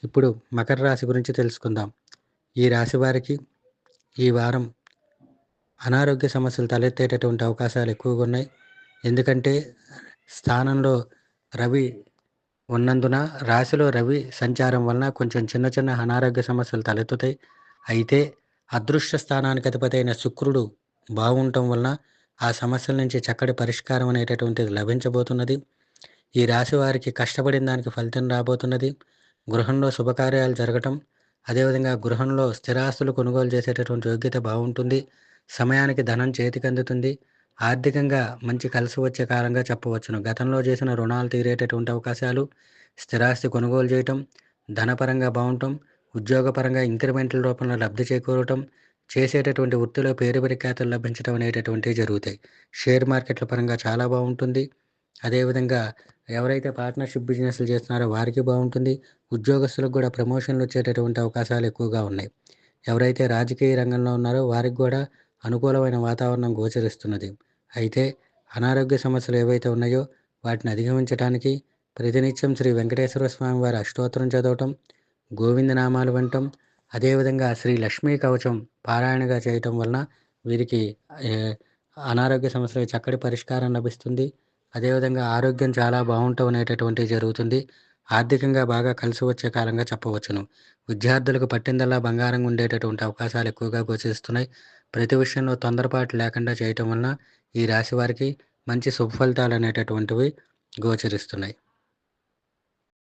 ఇప్పుడు మకర రాశి గురించి తెలుసుకుందాం. ఈ రాశి వారికి ఈ వారం అనారోగ్య సమస్యలు తలెత్తేటటువంటి అవకాశాలు ఎక్కువగా ఉన్నాయి. ఎందుకంటే స్థానంలో రవి ఉన్నందున రాశిలో రవి సంచారం వలన కొంచెం చిన్న చిన్న అనారోగ్య సమస్యలు తలెత్తుతాయి. అయితే అదృష్ట స్థానానికి అధిపతి అయిన శుక్రుడు బాగుండటం వలన ఆ సమస్యల నుంచి చక్కటి పరిష్కారం అనేటటువంటిది లభించబోతున్నది. ఈ రాశి వారికి కష్టపడిన దానికి ఫలితం రాబోతున్నది. గృహంలో శుభకార్యాలు జరగటం, అదేవిధంగా గృహంలో స్థిరాస్తులు కొనుగోలు చేసేటటువంటి యోగ్యత బాగుంటుంది. సమయానికి ధనం చేతికి అందుతుంది. ఆర్థికంగా మంచి కలిసి వచ్చే కాలంగా చెప్పవచ్చును. గతంలో చేసిన రుణాలు తీరేటటువంటి అవకాశాలు, స్థిరాస్తి కొనుగోలు చేయటం, ధనపరంగా బాగుండటం, ఉద్యోగపరంగా ఇంక్రిమెంట్ల రూపంలో లబ్ధి చేకూరటం, చేసేటటువంటి వృత్తిలో పేరు ప్రఖ్యాతులు లభించడం అనేటటువంటివి జరుగుతాయి. షేర్ మార్కెట్ల పరంగా చాలా బాగుంటుంది. అదేవిధంగా ఎవరైతే పార్ట్నర్షిప్ బిజినెస్లు చేస్తున్నారో వారికి బాగుంటుంది. ఉద్యోగస్తులకు కూడా ప్రమోషన్లు వచ్చేటటువంటి అవకాశాలు ఎక్కువగా ఉన్నాయి. ఎవరైతే రాజకీయ రంగంలో ఉన్నారో వారికి కూడా అనుకూలమైన వాతావరణం గోచరిస్తున్నది. అయితే అనారోగ్య సమస్యలు ఏవైతే ఉన్నాయో వాటిని అధిగమించడానికి ప్రతినిత్యం శ్రీ వెంకటేశ్వర స్వామి వారి అష్టోత్తరం చదవటం, గోవిందనామాలు వినటం, అదేవిధంగా శ్రీ లక్ష్మీ కవచం పారాయణగా చేయటం వలన వీరికి ఏ, అనారోగ్య సమస్యలకు చక్కటి పరిష్కారం లభిస్తుంది. అదేవిధంగా ఆరోగ్యం చాలా బాగుండటం అనేటటువంటిది జరుగుతుంది. ఆర్థికంగా బాగా కలిసి వచ్చే కాలంగా చెప్పవచ్చును. విద్యార్థులకు పట్టిందల్లా బంగారంగా ఉండేటటువంటి అవకాశాలు ఎక్కువగా గోచరిస్తున్నాయి. ప్రతి విషయంలో తొందరపాటు లేకుండా చేయటం వలన ఈ రాశి వారికి మంచి శుభ ఫలితాలు అనేటటువంటివి గోచరిస్తున్నాయి.